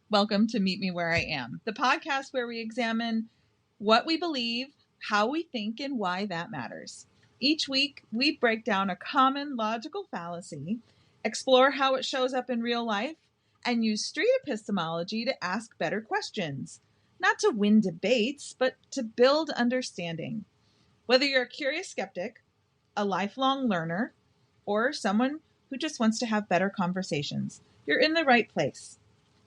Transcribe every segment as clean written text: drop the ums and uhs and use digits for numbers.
Welcome to Meet Me Where I Am, the podcast where we examine what we believe, how we think, and why that matters. Each week, we break down a common logical fallacy, explore how it shows up in real life, and use street epistemology to ask better questions. Not to win debates, but to build understanding. Whether you're a curious skeptic, a lifelong learner, or someone who just wants to have better conversations, you're in the right place.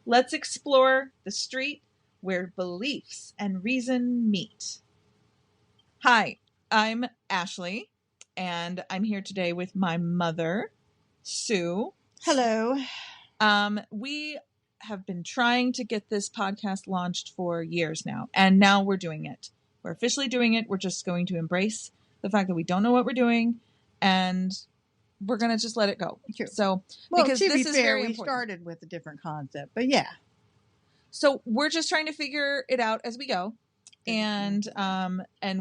Let's explore the street where beliefs and reason meet. Hi, I'm Ashley, and I'm here today with my mother, Sue. Hello. We have been trying to get this podcast launched for years now, and now we're doing it. We're officially doing it. We're just going to embrace the fact that we don't know what we're doing, and we're going to just let it go. Sure. So, well, because to this be is fair, very we important. started with a different concept, but yeah. So we're just trying to figure it out as we go. And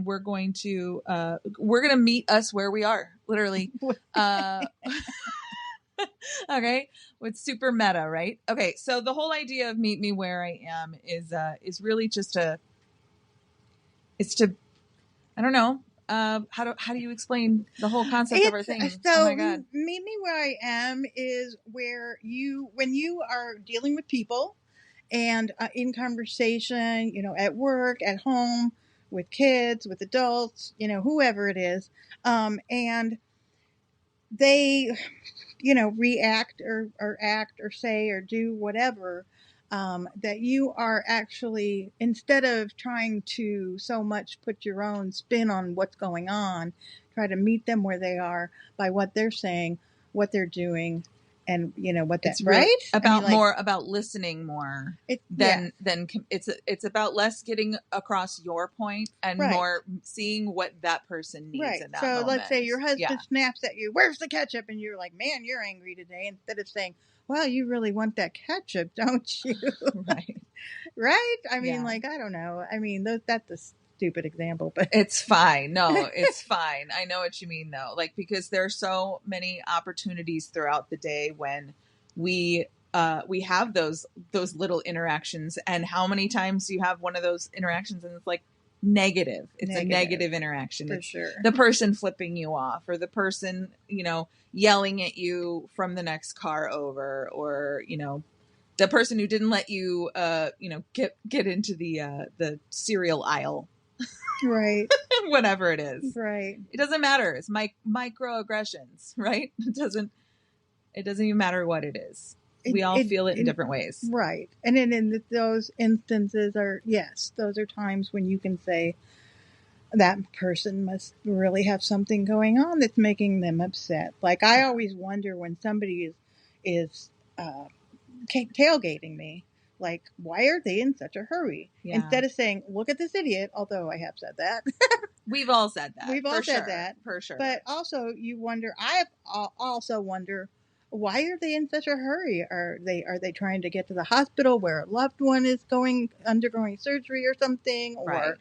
we're going to meet us where we are, literally. Okay. It's super meta, right? Okay. So the whole idea of Meet Me Where I Am is really just I don't know. How do you explain the whole concept of our thing? So, oh my God. Meet Me Where I Am is where when you are dealing with people and in conversation, at work, at home, with kids, with adults, whoever it is, and they, react or act or say or do whatever, that you are actually, instead of trying to so much put your own spin on what's going on, try to meet them where they are by what they're saying, what they're doing, and what that's really right about listening more than it's about less getting across your point and more seeing what that person needs in that moment. So let's say your husband snaps at you, "Where's the ketchup?" And you're like, "Man, you're angry today," instead of saying, "Well, you really want that ketchup, don't you?" Right? I mean, I don't know. I mean, that's a stupid example, but it's fine. No, it's fine. I know what you mean though. Because there are so many opportunities throughout the day when we have those little interactions, and how many times you have one of those interactions and it's negative. It's a negative interaction. For sure. The person flipping you off, or the person, yelling at you from the next car over, or, the person who didn't let you, get into the cereal aisle. Right. Whatever it is. Right. It doesn't matter. It's microaggressions, right? It doesn't even matter what it is. We all feel it in different ways. Right. And in those instances those are times when you can say that person must really have something going on that's making them upset. I always wonder when somebody is tailgating me, why are they in such a hurry? Yeah. Instead of saying, "Look at this idiot," although I have said that. We've all said that. We've all said that. For sure. But also I also wonder, why are they in such a hurry? Are they trying to get to the hospital where a loved one is undergoing surgery or something? Or, are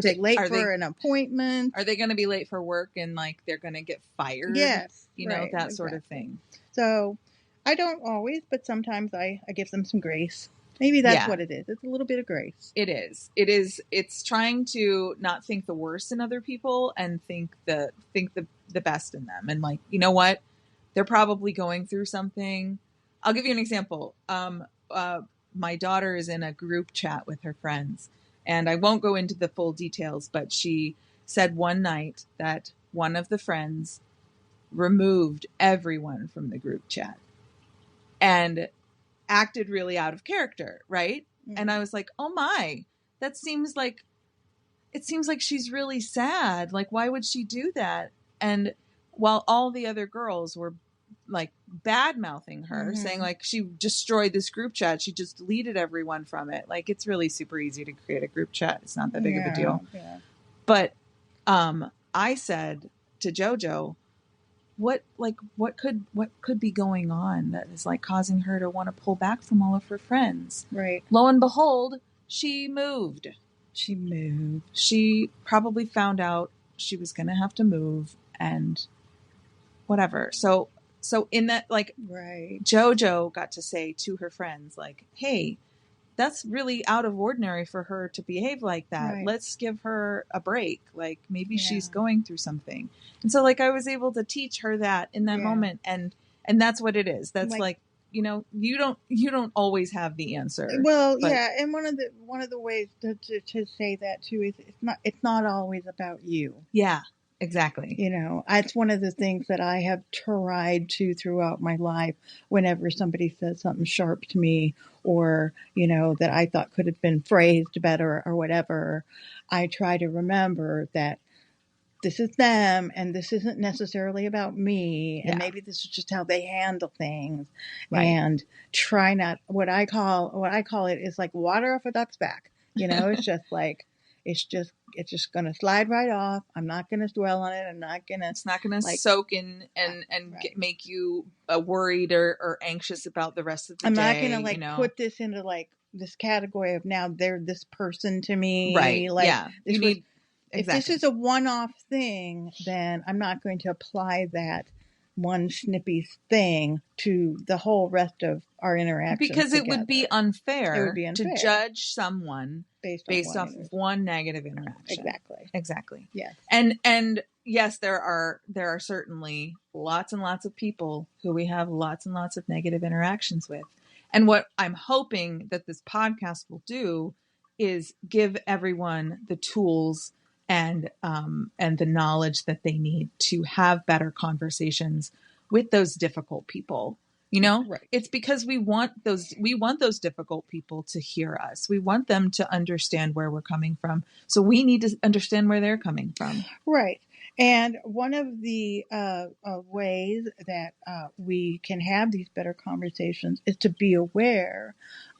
they late for an appointment? Are they going to be late for work and they're going to get fired? Yes. That sort of thing. So I don't always, but sometimes I give them some grace. Maybe that's what it is. It's a little bit of grace. It is. It's trying to not think the worst in other people and think the best in them. And you know what? They're probably going through something. I'll give you an example. My daughter is in a group chat with her friends, and I won't go into the full details, but she said one night that one of the friends removed everyone from the group chat and acted really out of character, right? Mm-hmm. And I was like, oh my, it seems like she's really sad. Why would she do that? And while all the other girls were bad mouthing her, saying she destroyed this group chat, she just deleted everyone from it. It's really super easy to create a group chat. It's not that big of a deal. Yeah. But I said to JoJo, what could be going on that is like causing her to want to pull back from all of her friends. Right. Lo and behold, she moved. She probably found out she was going to have to move and whatever. So in that, like, Right. JoJo got to say to her friends, like, hey, that's really out of ordinary for her to behave like that. Right. Let's give her a break. Like, maybe Yeah. she's going through something. And so, like, I was able to teach her that in that Yeah. moment. And that's what it is. That's like, you know, you don't always have the answer. Well, yeah. And one of the ways to say that too is it's not always about you. Yeah, exactly. You know, it's one of the things that I have tried to throughout my life whenever somebody says something sharp to me or, you know, that I thought could have been phrased better or whatever. I try to remember that this is them and this isn't necessarily about me. And maybe this is just how they handle things. Right. And try not, what I call it is like water off a duck's back. You know, it's just like, it's just going to slide right off. I'm not going to dwell on it. It's not going to soak in and right. make you worried or anxious about the rest of the day. I'm not going to put this into like this category of now they're this person to me. Right. Like, yeah. Exactly. If this is a one-off thing, then I'm not going to apply that one snippy thing to the whole rest of our interactions. Because together. It would be unfair to judge someone based off of one negative interaction. Exactly. Yes. And yes, there are certainly lots and lots of people who we have lots and lots of negative interactions with. And what I'm hoping that this podcast will do is give everyone the tools and the knowledge that they need to have better conversations with those difficult people. You know, right. It's because we want those difficult people to hear us. We want them to understand where we're coming from. So we need to understand where they're coming from. Right. And one of the ways that we can have these better conversations is to be aware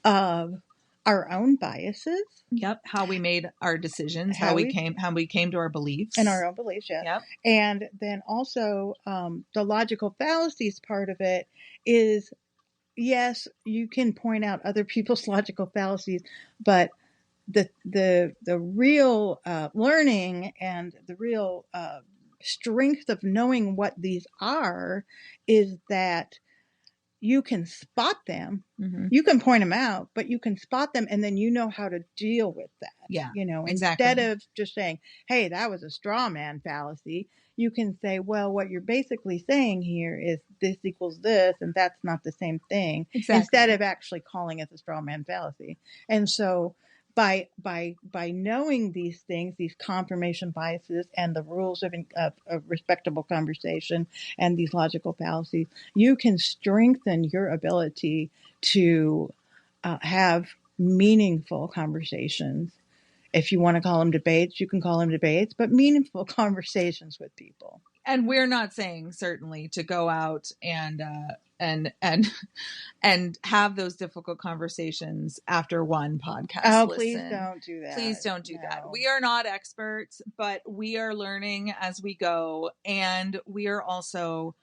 of our own biases. Yep. How we made our decisions, how we came to our beliefs. And our own beliefs, yes. Yep. And then also the logical fallacies part of it is, yes, you can point out other people's logical fallacies, but the real learning and the real strength of knowing what these are is that you can spot them. Mm-hmm. You can point them out, but you can spot them and then you know how to deal with that. Yeah. You know, exactly. Instead of just saying, hey, that was a straw man fallacy, you can say, well, what you're basically saying here is this equals this, and that's not the same thing. Exactly. Instead of actually calling it the straw man fallacy. And so by knowing these things, these confirmation biases and the rules of respectable conversation and these logical fallacies, you can strengthen your ability to have meaningful conversations. If you want to call them debates, you can call them debates, but meaningful conversations with people. And we're not saying certainly to go out and have those difficult conversations after one podcast. Oh, listen. Please don't do that. Please don't do that. We are not experts, but we are learning as we go, and we are also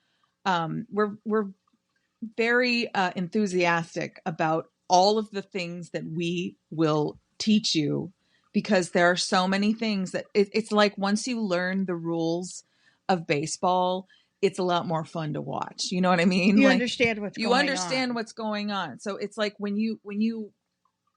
we're very enthusiastic about all of the things that we will teach you, because there are so many things that it's like once you learn the rules of baseball, it's a lot more fun to watch. You know what I mean? You understand what's going on. So it's like when you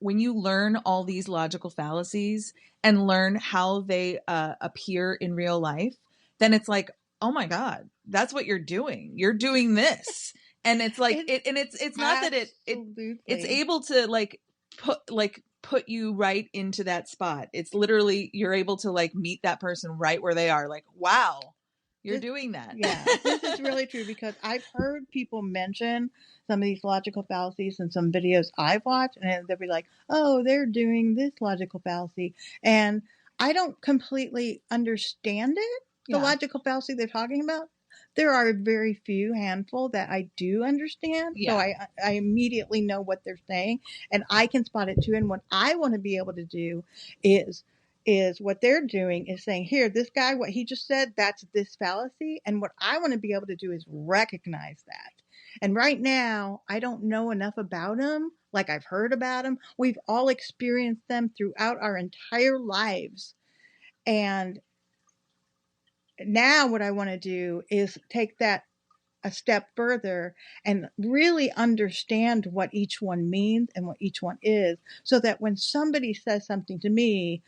learn all these logical fallacies and learn how they appear in real life, then it's like, oh my God, that's what you're doing. You're doing this. And it's like, it's not that it's able to put you right into that spot. It's literally, you're able to like meet that person right where they are. Like, wow, you're doing that. Yeah, this is really true, because I've heard people mention some of these logical fallacies in some videos I've watched, and they'll be like, oh, they're doing this logical fallacy. And I don't completely understand it, the logical fallacy they're talking about. There are very few handful that I do understand. Yeah. So I immediately know what they're saying, and I can spot it too. And what I want to be able to do is is what they're doing is saying, here, this guy, what he just said, that's this fallacy. And what I want to be able to do is recognize that. And right now, I don't know enough about him. Like, I've heard about them. We've all experienced them throughout our entire lives. And now what I want to do is take that a step further and really understand what each one means and what each one is, so that when somebody says something to me,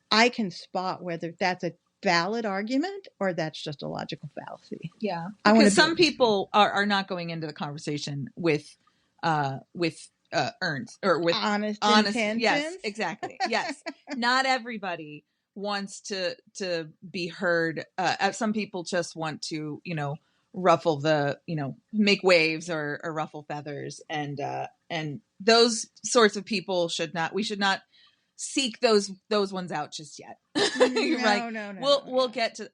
I can spot whether that's a valid argument or that's just a logical fallacy. Yeah. I want Because to some people are not going into the conversation with earns or with honest yes, intentions. exactly. Yes. Not everybody wants to be heard. Some people just want to, ruffle the, make waves or ruffle feathers, and those sorts of people we should not seek those ones out just yet. You're right. We'll get to,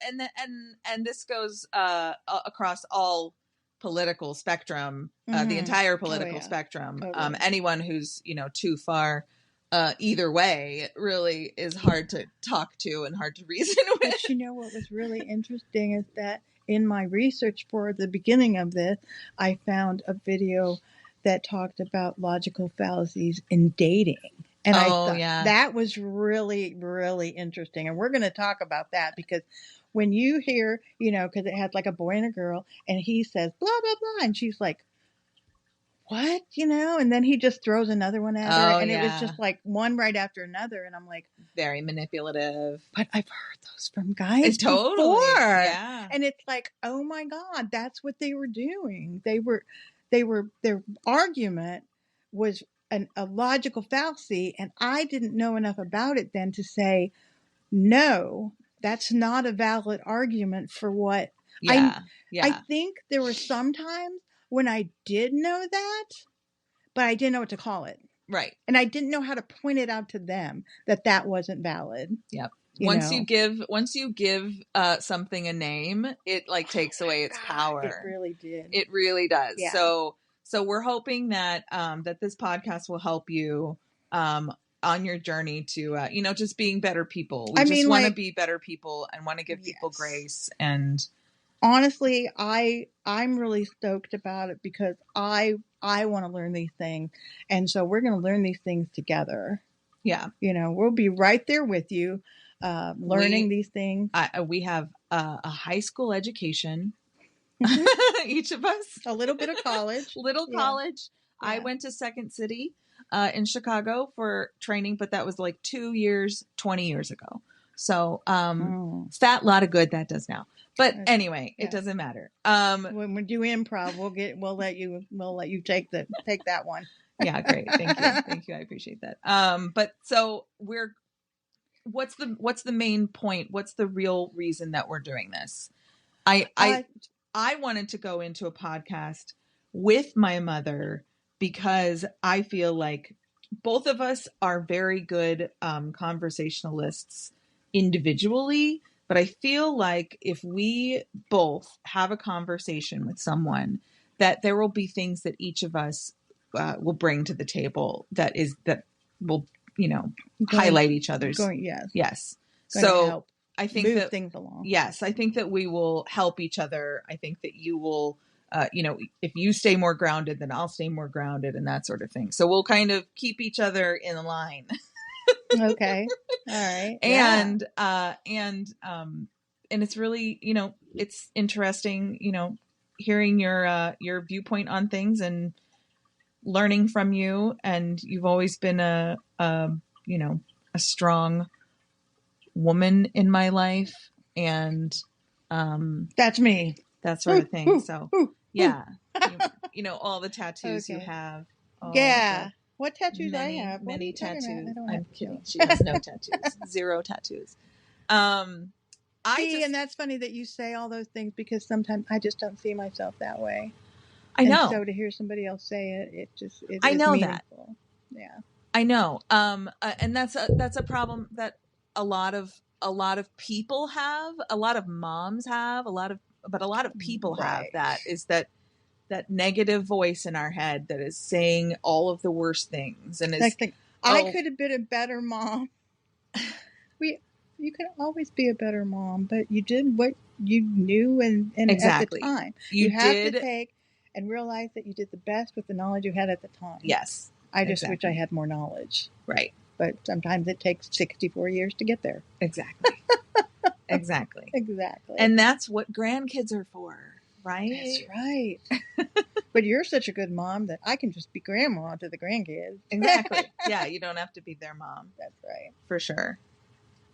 and this goes across all political spectrum, the entire political spectrum. Totally. Anyone who's too far either way really is hard to talk to and hard to reason with. But what was really interesting is that in my research for the beginning of this, I found a video that talked about logical fallacies in dating. And I thought that was really, really interesting. And we're going to talk about that, because when you hear, because it had like a boy and a girl, and he says, blah, blah, blah. And she's like, what? And then he just throws another one at her. And it was just like one right after another. And I'm like, very manipulative. But I've heard those from guys before. Yeah. And it's like, oh my God, that's what they were doing. Their argument was a logical fallacy, and I didn't know enough about it then to say, no, that's not a valid argument for what. I think there were some times when I did know that, but I didn't know what to call it. Right. And I didn't know how to point it out to them that wasn't valid. Yep. Once you give something a name, it takes away its power. It really did. It really does. Yeah. So we're hoping that that this podcast will help you on your journey to just being better people. We just want to be better people and want to give people grace. And honestly, I'm really stoked about it, because I want to learn these things, and so we're going to learn these things together. Yeah, we'll be right there with you, learning these things. We have a high school education. Each of us, a little bit of college. College. Yeah. I went to Second City in Chicago for training, but that was 2 years, 20 years ago. So fat lot of good that does now. But anyway, it doesn't matter. When we do improv, we'll let you take that one. Yeah, great. Thank you. I appreciate that. But so what's the main point? What's the real reason that we're doing this? I wanted to go into a podcast with my mother because I feel like both of us are very good conversationalists individually, but I feel like if we both have a conversation with someone, that there will be things that each of us will bring to the table that will highlight each other's. Yes. So I think move things along. Yes, I think that we will help each other. I think that you will, if you stay more grounded, then I'll stay more grounded, and that sort of thing. So we'll kind of keep each other in line. Okay. All right. And it's really, it's interesting, hearing your viewpoint on things and learning from you. And you've always been a strong woman in my life, and that's me, that sort of thing. So yeah, all the tattoos you have. What tattoos I have? Many tattoos. I'm kidding. She has no tattoos. 0 tattoos. And that's funny that you say all those things, because sometimes I just don't see myself that way. I know. And so to hear somebody else say it I know meaningful. that. Yeah. I know. And that's a problem that a lot of people have, a lot of moms have, a lot of people have, that negative voice in our head that is saying all of the worst things, and is I could have been a better mom. You can always be a better mom, but you did what you knew and Exactly. at the time. You have did. to take and realize that you did the best with the knowledge you had at the time. Yes. I just wish I had more knowledge. Right. But sometimes it takes 64 years to get there. Exactly. Exactly. Exactly. And that's what grandkids are for, right? That's right. But you're such a good mom that I can just be grandma to the grandkids. Exactly. Yeah, you don't have to be their mom. That's right. For sure.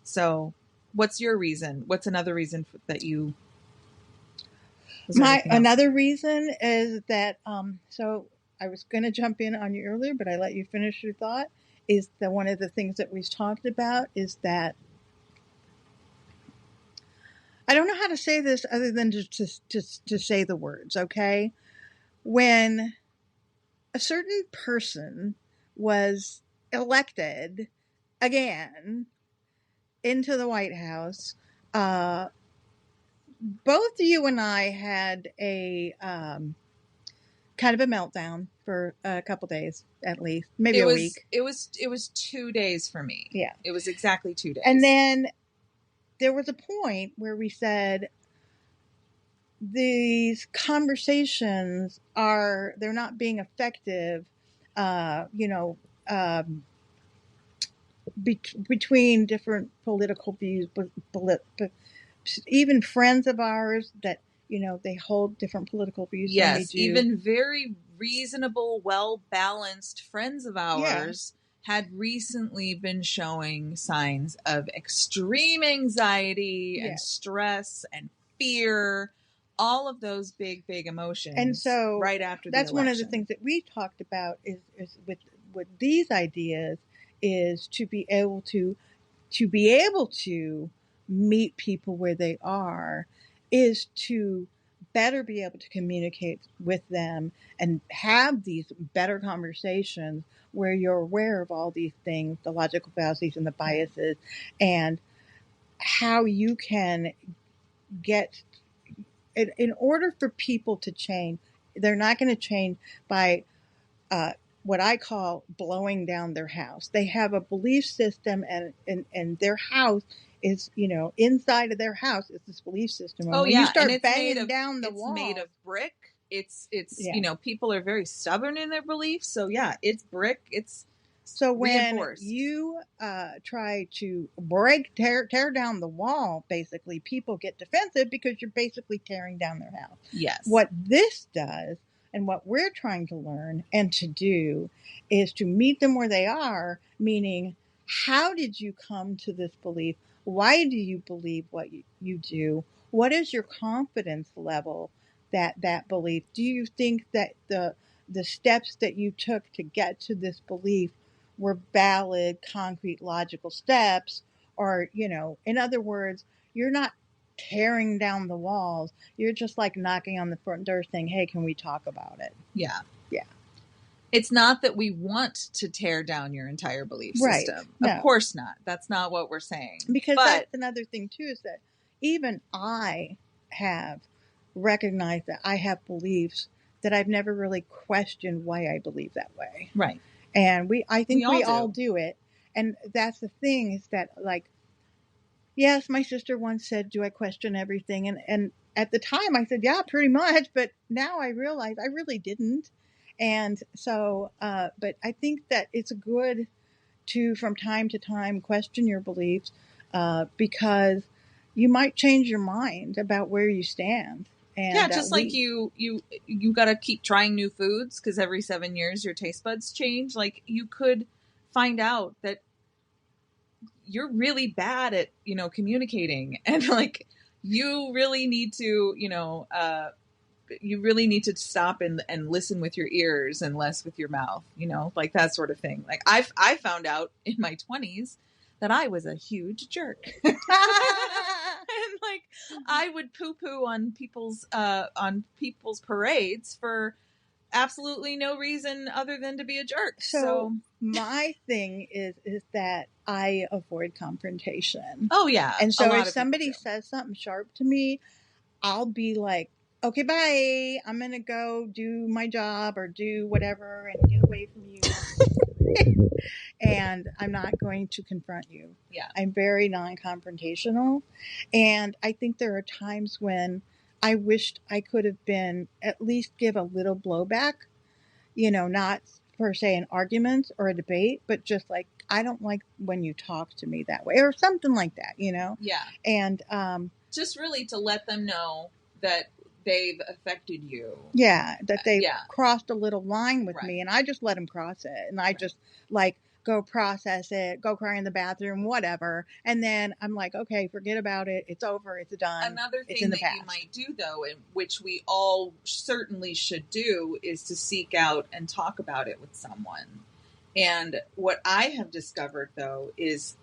So, what's your reason? What's another reason that you... Another reason is that, so I was going to jump in on you earlier, but I let you finish your thought, is that one of the things that we've talked about is that, I don't know how to say this other than to say the words, okay? When a certain person was elected again into the White House, both you and I had a kind of a meltdown for a couple days, at least, maybe a week. It was 2 days for me. Yeah, it was exactly 2 days. And then there was a point where we said these conversations they're not being effective. Between different political views, but even friends of ours that, they hold different political views. Yes, even very reasonable, well-balanced friends of ours had recently been showing signs of extreme anxiety and stress and fear, all of those big emotions. And so right after that's the election. One of the things that we talked about is with these ideas is to be able to meet people where they are, is to better be able to communicate with them and have these better conversations where you're aware of all these things, the logical fallacies and the biases, and how you can get, in order for people to change, they're not going to change by what I call blowing down their house. They have a belief system, and their house is, inside of their house is this belief system. And when you start banging down the wall, it's made of brick. It's people are very stubborn in their beliefs. So yeah, it's brick. It's so when you try to tear down the wall, basically people get defensive because you're basically tearing down their house. Yes. What this does, and what we're trying to learn and to do, is to meet them where they are, meaning, how did you come to this belief? Why do you believe what you do? What is your confidence level that belief? Do you think that the steps that you took to get to this belief were valid, concrete, logical steps? Or, in other words, you're not tearing down the walls. You're just like knocking on the front door saying, hey, can we talk about it? Yeah. Yeah. It's not that we want to tear down your entire belief system. No. Of course not. That's not what we're saying. Because that's another thing too, is that even I have recognized that I have beliefs that I've never really questioned why I believe that way. Right. And I think we all do it. And that's the thing, is that, like, yes, my sister once said, do I question everything? And at the time I said, yeah, pretty much. But now I realize I really didn't. And so, but I think that it's good to, from time to time, question your beliefs, because you might change your mind about where you stand. And yeah, just like you got to keep trying new foods, because every 7 years your taste buds change. Like, you could find out that you're really bad at, communicating, and like, you really need to, stop and listen with your ears and less with your mouth, like that sort of thing. Like, I found out in my 20s that I was a huge jerk. And like, I would poo-poo on people's parades for absolutely no reason other than to be a jerk. So my thing is that I avoid confrontation. Oh yeah. And so if somebody says something sharp to me, I'll be like, okay, bye. I'm going to go do my job or do whatever and get away from you. And I'm not going to confront you. Yeah. I'm very non-confrontational. And I think there are times when I wished I could have been at least give a little blowback, not per se an argument or a debate, but just like, I don't like when you talk to me that way or something like that, Yeah. And just really to let them know that they've affected you. Yeah, that they Yeah. crossed a little line with Right. me, and I just let them cross it, and I just like go process it, go cry in the bathroom, whatever, and then I'm like, okay, forget about it. It's over. It's done. Another It's thing in the that past. you might do, though, and which we all certainly should do, is to seek out and talk about it with someone. And what I have discovered, though, is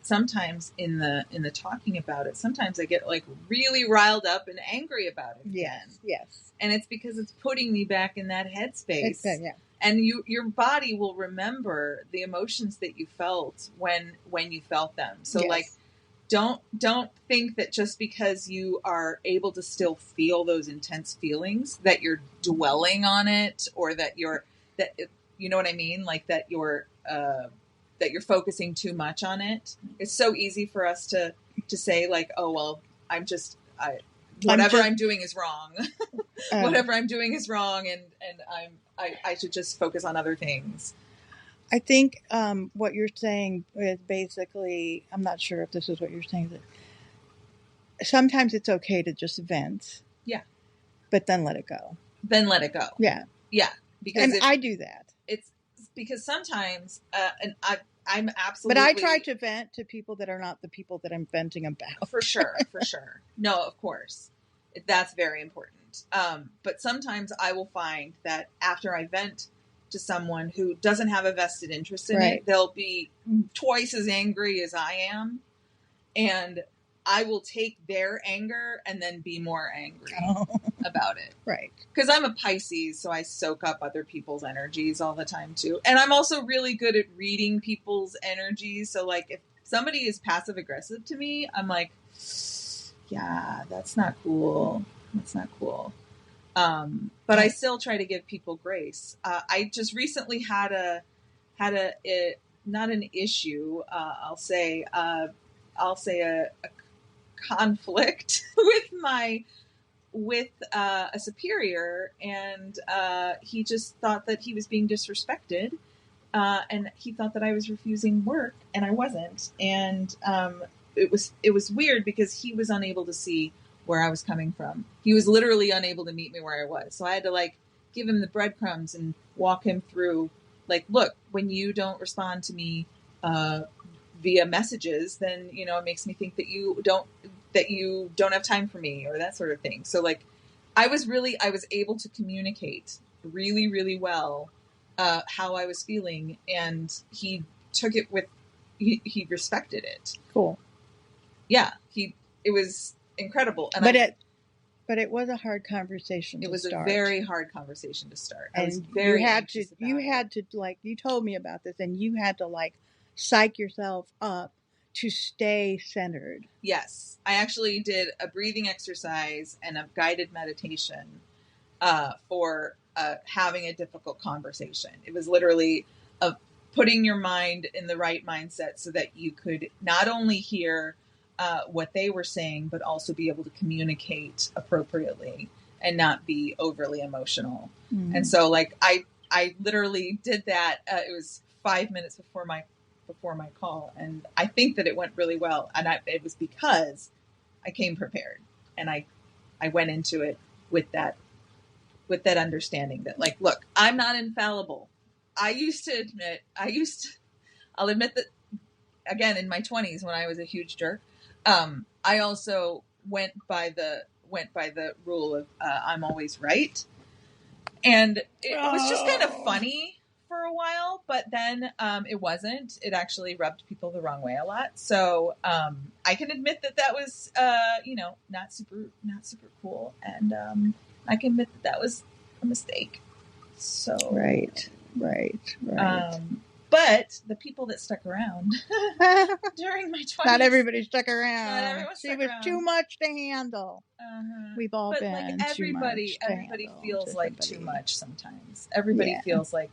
sometimes in the talking about it, sometimes I get like really riled up and angry about it again. Yes. And it's because it's putting me back in that headspace. Yeah. And your body will remember the emotions that you felt when you felt them. So Yes. like, don't think that just because you are able to still feel those intense feelings that you're dwelling on it, or that you know what I mean? Like that you're focusing too much on it. It's so easy for us to say like, oh, well, whatever I'm doing is wrong. Whatever I'm doing is wrong. And I should just focus on other things. I think what you're saying is basically, I'm not sure if this is what you're saying, that sometimes it's okay to just vent. Yeah. But then let it go. Yeah. Yeah. Because I do that. It's because sometimes, and I'm absolutely. But I try to vent to people that are not the people that I'm venting about. For sure. No, of course. That's very important. But sometimes I will find that after I vent to someone who doesn't have a vested interest in it, they'll be twice as angry as I am. And I will take their anger and then be more angry about it. Right. Because I'm a Pisces, so I soak up other people's energies all the time too. And I'm also really good at reading people's energies. So like if somebody is passive aggressive to me, I'm like, yeah, that's not cool. But I still try to give people grace. I just recently had a not an issue. I'll say a conflict with a superior, and he just thought that he was being disrespected, and he thought that I was refusing work, and I wasn't. And it was weird because he was unable to see where I was coming from. He was literally unable to meet me where I was. So I had to like give him the breadcrumbs and walk him through like, look, when you don't respond to me via messages, then, it makes me think that you don't have time for me, or that sort of thing. So like, I was able to communicate really, really well how I was feeling, and he took it he respected it. Cool. Yeah. It was incredible. And but it was a hard conversation to start. It was a very hard conversation to start. And I was very you had to like, you told me about this, and you had to like psych yourself up to stay centered. Yes. I actually did a breathing exercise and a guided meditation for having a difficult conversation. It was literally putting your mind in the right mindset so that you could not only hear what they were saying, but also be able to communicate appropriately and not be overly emotional. Mm-hmm. And so like, I literally did that. It was 5 minutes before my call. And I think that it went really well. And it was because I came prepared, and I went into it with that understanding that like, look, I'm not infallible. I'll admit that again, in my 20s, when I was a huge jerk, I also went by the rule of I'm always right, and it was just kind of funny for a while. But then it wasn't. It actually rubbed people the wrong way a lot. So I can admit that was not super cool, and I can admit that was a mistake. So right. But the people that stuck around during my 20s. Not everybody stuck around. Not everyone stuck around. She was too much to handle. We've all been like everybody too much feels like too much sometimes. Everybody feels like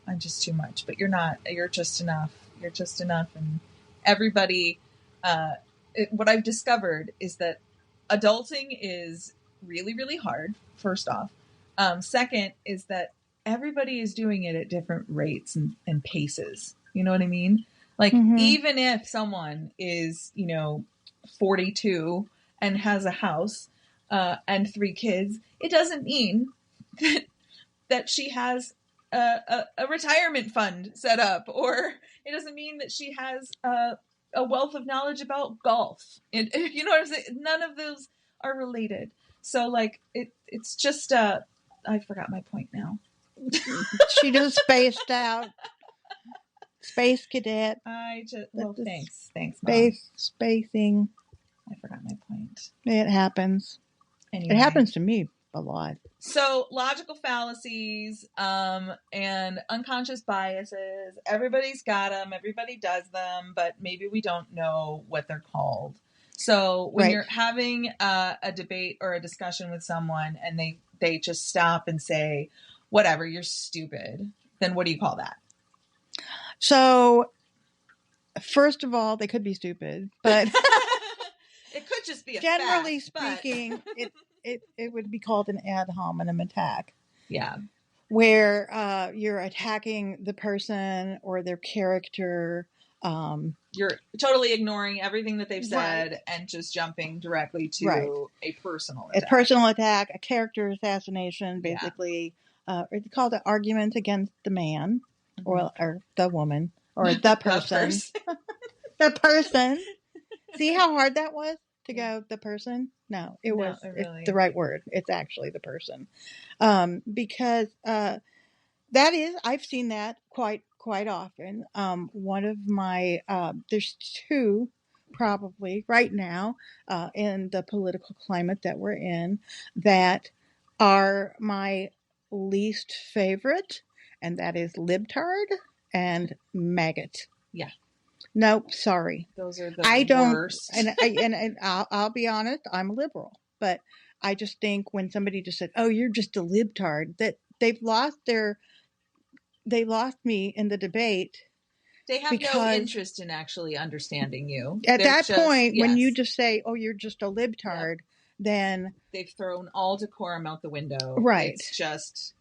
I'm just too much, but you're not. You're just enough. You're just enough. And everybody, what I've discovered is that adulting is really, really hard, first off. Second is that everybody is doing it at different rates and paces. You know what I mean? Like, even if someone is, 42 and has a house and 3 kids, it doesn't mean that she has a retirement fund set up, or it doesn't mean that she has a wealth of knowledge about golf. And you know what I'm saying? None of those are related. So, like, it's just I forgot my point now. She just spaced out. Space cadet. Thanks, Mom. Spacing. I forgot my point. It happens. Anyway. It happens to me a lot. So, logical fallacies and unconscious biases. Everybody's got them. Everybody does them, but maybe we don't know what they're called. So, when you're having a debate or a discussion with someone and they just stop and say, whatever, you're stupid, then what do you call that? So, first of all, they could be stupid, but it could just be a generally fact, speaking, it would be called an ad hominem attack. Yeah. Where you're attacking the person or their character. You're totally ignoring everything that they've said and just jumping directly to a personal attack. A personal attack, a character assassination, basically. It's called an argument against the man or the woman or the person. The person. See how hard that was to go the person? No, it's the right word. It's actually the person. Because that is, I've seen that quite often. One of my, there's 2 probably right now in the political climate that we're in that are my least favorite, and that is libtard and maggot. Yeah. Nope, sorry. Those are the worst. And I'll be honest, I'm a liberal, but I just think when somebody just said, "Oh, you're just a libtard," that they lost me in the debate. They have no interest in actually understanding you. At that point, when you just say, "Oh, you're just a libtard," then they've thrown all decorum out the window. Right. It's just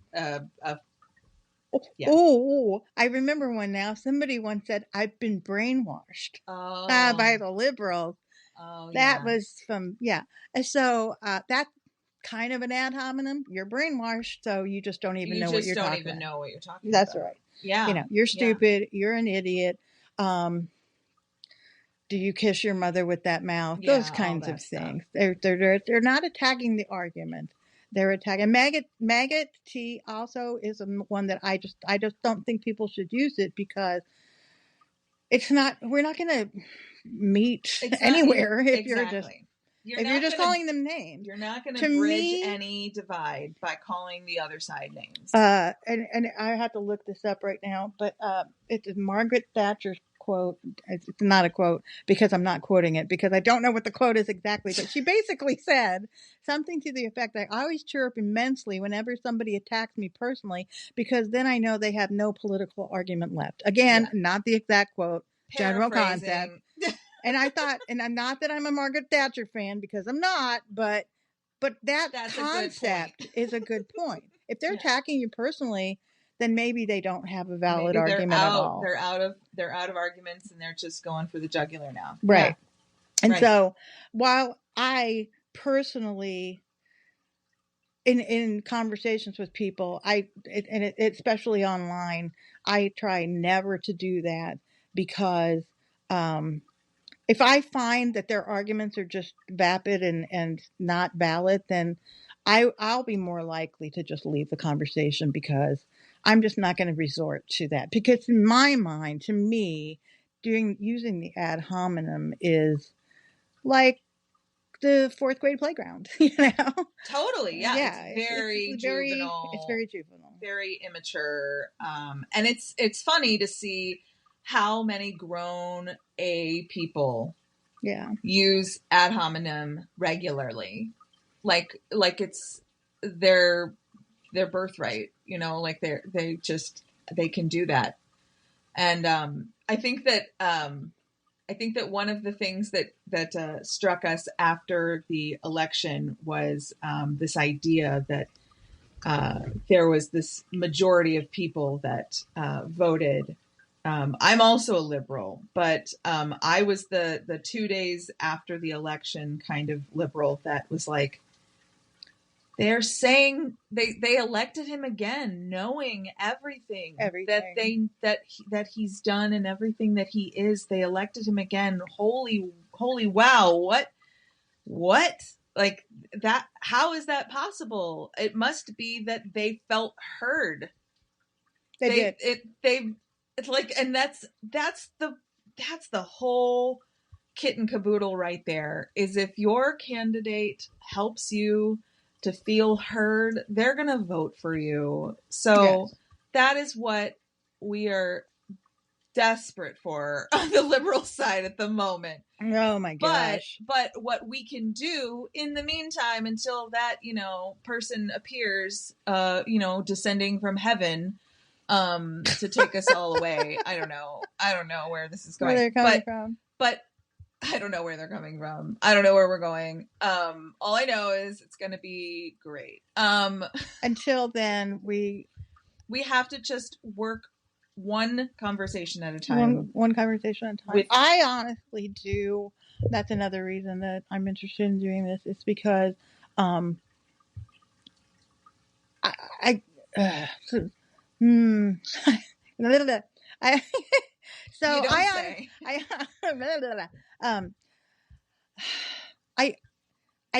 Oh, I remember one now. Somebody once said, "I've been brainwashed by the liberals." Oh, that was from And so that's kind of an ad hominem. You're brainwashed, so you just don't even know what you're talking about. Don't even know what you're talking about. That's about. right. Yeah. You're stupid. Yeah. You're an idiot. Do you kiss your mother with that mouth? Yeah, those kinds of things. They're not attacking the argument. They're attacking maggot tea. Also is one that I just don't think people should use it because it's not. We're not going to meet anywhere if you're just calling them names. You're not going to bridge any divide by calling the other side names. And I have to look this up right now, but it's a Margaret Thatcher's quote. It's not a quote because I'm not quoting it because I don't know what the quote is exactly, but she basically said something to the effect that I always cheer up immensely whenever somebody attacks me personally because then I know they have no political argument left. Again, not the exact quote, general concept. And I thought, and I'm not that I'm a Margaret Thatcher fan because I'm not, but that's concept is a good point. If they're attacking you personally, then maybe they don't have a valid argument at all. They're out of arguments and they're just going for the jugular now. Right. Yeah. And so while I personally in conversations with people, especially online, I try never to do that because if I find that their arguments are just vapid and not valid, then I'll be more likely to just leave the conversation because I'm just not going to resort to that. Because in my mind, to me, using the ad hominem is like the 4th grade playground, Totally, yeah. It's very juvenile. It's very juvenile. Very immature. And it's funny to see how many grown people use ad hominem regularly. Like it's their birthright, like they just they can do that. And I think that one of the things that struck us after the election was this idea that there was this majority of people that voted. I'm also a liberal, but I was the 2 days after the election kind of liberal that was like, they're saying they elected him again, knowing everything that he's done and everything that he is. They elected him again. Holy wow! What? Like that? How is that possible? It must be that they felt heard. They did. It's like, and that's the whole kit and caboodle right there. Is if your candidate helps you to feel heard, they're going to vote for you. So yes. That is what we are desperate for on the liberal side at the moment. Oh my gosh. But what we can do in the meantime, until that, person appears, descending from heaven, to take us all away. I don't know where this is going. Where they're coming from. But I don't know where they're coming from. I don't know where we're going. All I know is it's going to be great. Until then, we have to just work one conversation at a time. One conversation at a time. I honestly do. That's another reason that I'm interested in doing this. It's because I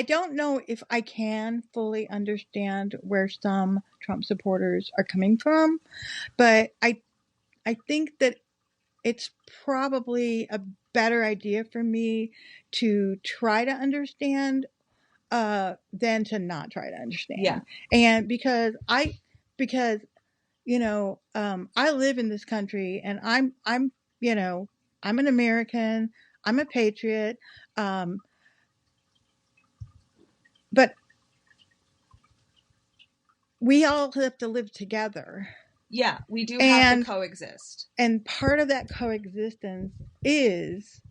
don't know if I can fully understand where some Trump supporters are coming from, but I think that it's probably a better idea for me to try to understand than to not try to understand. Yeah. And because I live in this country, and I'm an American, I'm a patriot, but we all have to live together. Yeah, we do have to coexist. And part of that coexistence is,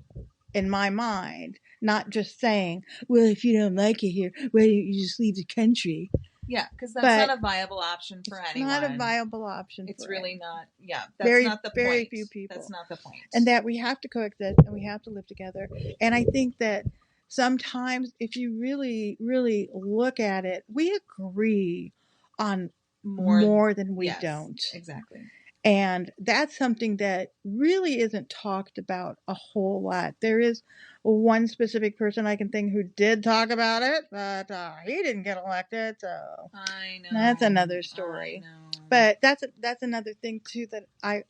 in my mind, not just saying, well, if you don't like it here, why don't you just leave the country? Yeah, because that's not a viable option for anyone. Not a viable option. It's really not. Yeah, that's not the point. Very few people. That's not the point. And that we have to coexist and we have to live together. And I think that sometimes, if you really, really look at it, we agree on more than we don't. Exactly. And that's something that really isn't talked about a whole lot. There is one specific person I can think who did talk about it, but he didn't get elected. So I know that's another story. But that's another thing too that I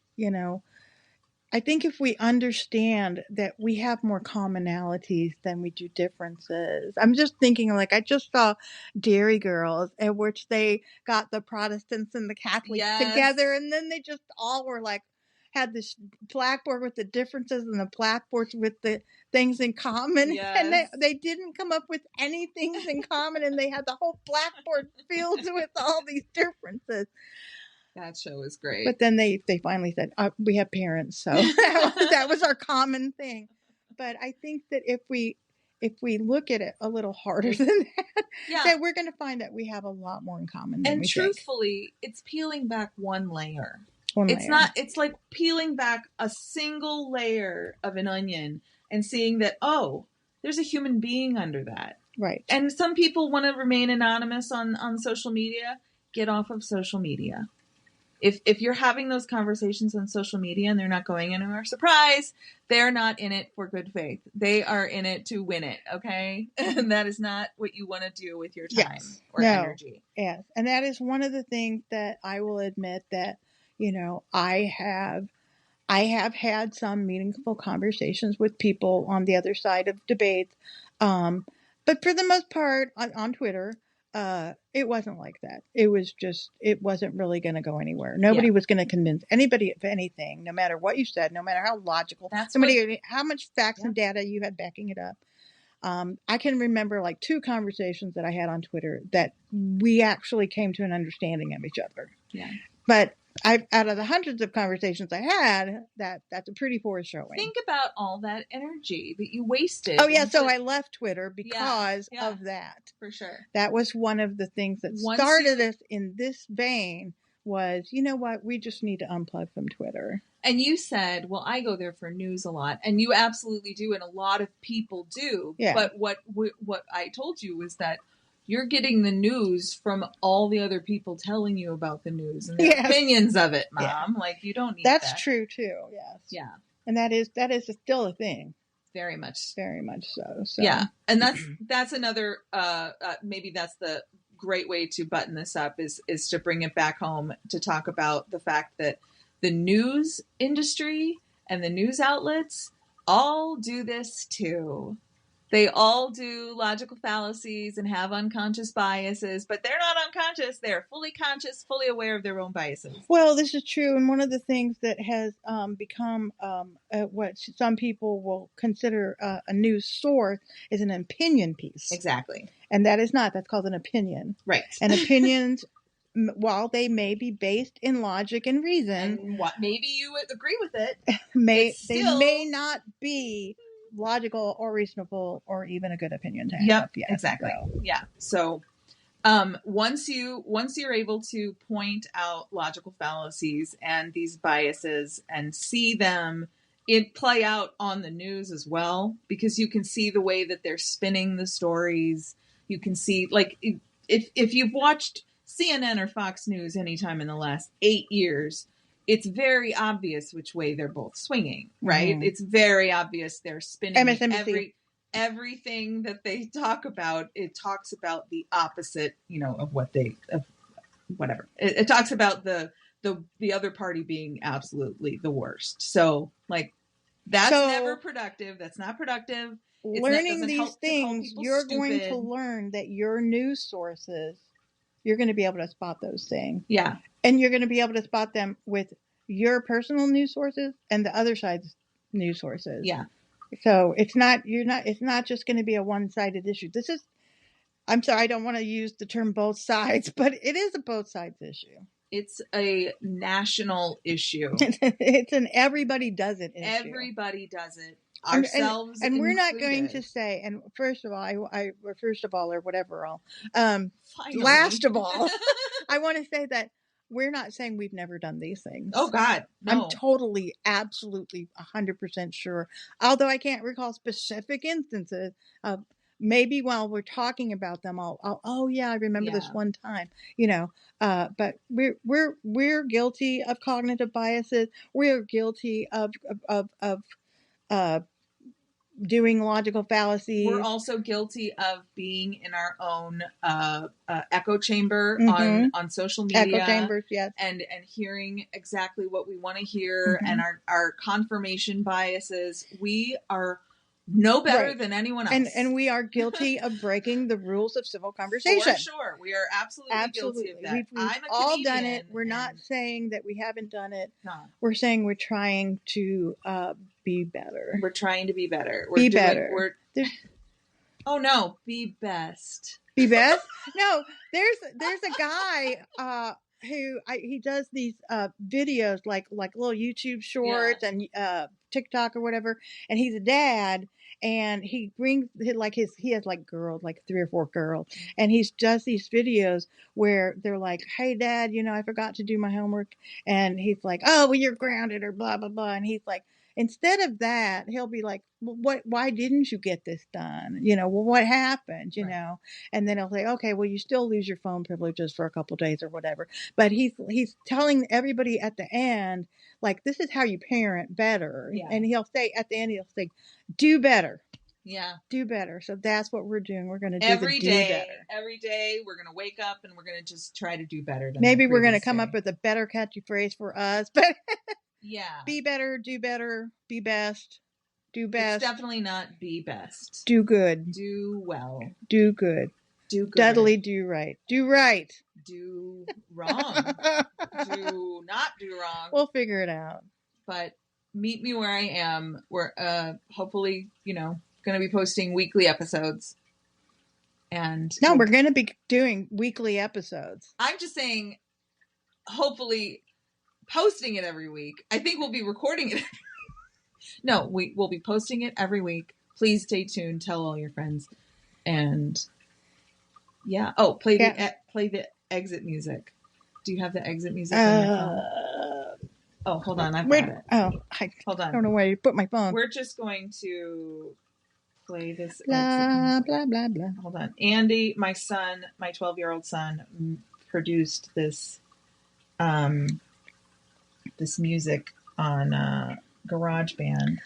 think if we understand that we have more commonalities than we do differences. I'm just thinking, like, I just saw Dairy Girls, in which they got the Protestants and the Catholics together, and then they just all were like, had this blackboard with the differences and the blackboards with the things in common. Yes. And they didn't come up with any things in common, and they had the whole blackboard filled with all these differences. That show was great. But then they finally said, we have parents, so that was our common thing. But I think that if we look at it a little harder than that, that we're going to find that we have a lot more in common than we think. And truthfully, it's peeling back one layer. It's like peeling back a single layer of an onion and seeing that, there's a human being under that. Right. And some people want to remain anonymous on social media. Get off of social media. If you're having those conversations on social media and they're not going anywhere, surprise, they're not in it for good faith. They are in it to win it, okay? And that is not what you want to do with your time or energy. Yes, and that is one of the things that I will admit that, I have had some meaningful conversations with people on the other side of debates. But for the most part, on Twitter, it wasn't like that. It wasn't really going to go anywhere. Nobody was going to convince anybody of anything, no matter what you said, no matter how logical, how much facts and data you had backing it up. I can remember like 2 conversations that I had on Twitter that we actually came to an understanding of each other. Yeah. But out of the hundreds of conversations I had, that's a pretty poor showing. Think about all that energy that you wasted. Oh yeah, so I left Twitter because yeah, of that. for sure. That was one of the things that started us in this vein. Was, you know what, we just need to unplug from Twitter. And you said, well, I go there for news a lot, and you absolutely do, and a lot of people do. Yeah. But what I told you was that you're getting the news from all the other people telling you about the news and their opinions of it, Mom. Yeah. Like, you don't need that. That's true too. Yes. Yeah. And that is still a thing. Very much. Very much so. Yeah. And that's another maybe that's the great way to button this up is to bring it back home to talk about the fact that the news industry and the news outlets all do this too. They all do logical fallacies and have unconscious biases, but they're not unconscious. They're fully conscious, fully aware of their own biases. Well, this is true. And one of the things that has become what some people will consider a news source is an opinion piece. Exactly. And that is not. That's called an opinion. Right. And opinions, while they may be based in logic and reason. And what maybe you would agree with it. They may not be logical or reasonable or even a good opinion to have. Yep, yeah, exactly. So. Yeah. So once you're able to point out logical fallacies and these biases and see them play out on the news as well, because you can see the way that they're spinning the stories. You can see, like, if you've watched CNN or Fox News anytime in the last 8 years, it's very obvious which way they're both swinging, right? Mm-hmm. It's very obvious they're spinning everything that they talk about. It talks about the opposite, of what whatever. It talks about the other party being absolutely the worst. So, like, that's never productive. That's not productive. Learning these things, you're going to learn that your news sources, you're going to be able to spot those things. Yeah. And you're going to be able to spot them with your personal news sources and the other side's news sources. Yeah. So it's not just going to be a one-sided issue. I'm sorry, I don't want to use the term both sides, but it is a both sides issue. It's a national issue. It's an everybody does it issue. Everybody does it. Ourselves and we're not going to say, and first of all, or whatever, last of all, I want to say that we're not saying we've never done these things. Oh God, no. I'm totally, absolutely 100% sure. Although I can't recall specific instances of maybe while we're talking about them, oh yeah, I remember this one time, but we're guilty of cognitive biases. We're guilty of doing logical fallacies. We're also guilty of being in our own echo chamber on social media. Echo chambers, yes. And hearing exactly what we want to hear and our confirmation biases. We are no better than anyone else. And we are guilty of breaking the rules of civil conversation. For sure. We are absolutely guilty of that. We've all done it. We're not saying that we haven't done it. No. We're saying we're trying to be better. We're trying to be better. Be better. Oh no, be best. Be best? No, there's a guy who he does these videos like little YouTube shorts and TikTok or whatever, and he's a dad, and he brings he has girls, like 3 or 4 girls, and he does these videos where they're like, hey dad, I forgot to do my homework, and he's like, oh well, you're grounded or blah blah blah, and he's like, instead of that, he'll be like, well, why didn't you get this done? Well, what happened, And then he'll say, okay, well, you still lose your phone privileges for a couple of days or whatever. But he's telling everybody at the end, like, this is how you parent better. Yeah. And he'll say, at the end, do better. Yeah. Do better. So that's what we're doing. We're going to do every do better. Every day, we're going to wake up and we're going to just try to do better. Maybe we're going to come up with a better catchy phrase for us, but yeah. Be better, do better, be best, do best. It's definitely not be best. Do good. Do well. Do good. Do good. Dudley, do right. Do right. Do wrong. Do not do wrong. We'll figure it out. But meet me where I am. We're hopefully, going to be posting weekly episodes. And no, we're going to be doing weekly episodes. I'm just saying, hopefully posting it every week. I think we'll be recording it. No, we'll be posting it every week. Please stay tuned. Tell all your friends. And yeah. Oh, play the exit music. Do you have the exit music on your phone? Oh, hold on. I've got it. Hold on. I don't know where you put my phone. We're just going to play this. Blah, blah, blah, blah. Hold on. Andy, my son, my 12-year-old son, produced this this music on GarageBand.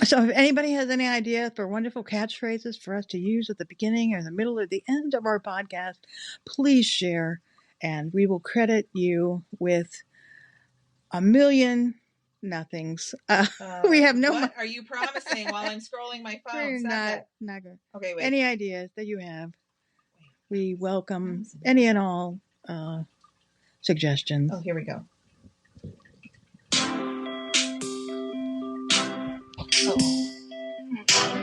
So if anybody has any idea for wonderful catchphrases for us to use at the beginning or the middle or the end of our podcast, please share, and we will credit you with a million nothings. We have no. What are you promising while I'm scrolling my phone? We're not good. Okay, wait. Any ideas that you have, we welcome any and all suggestions. Oh, here we go. Oh.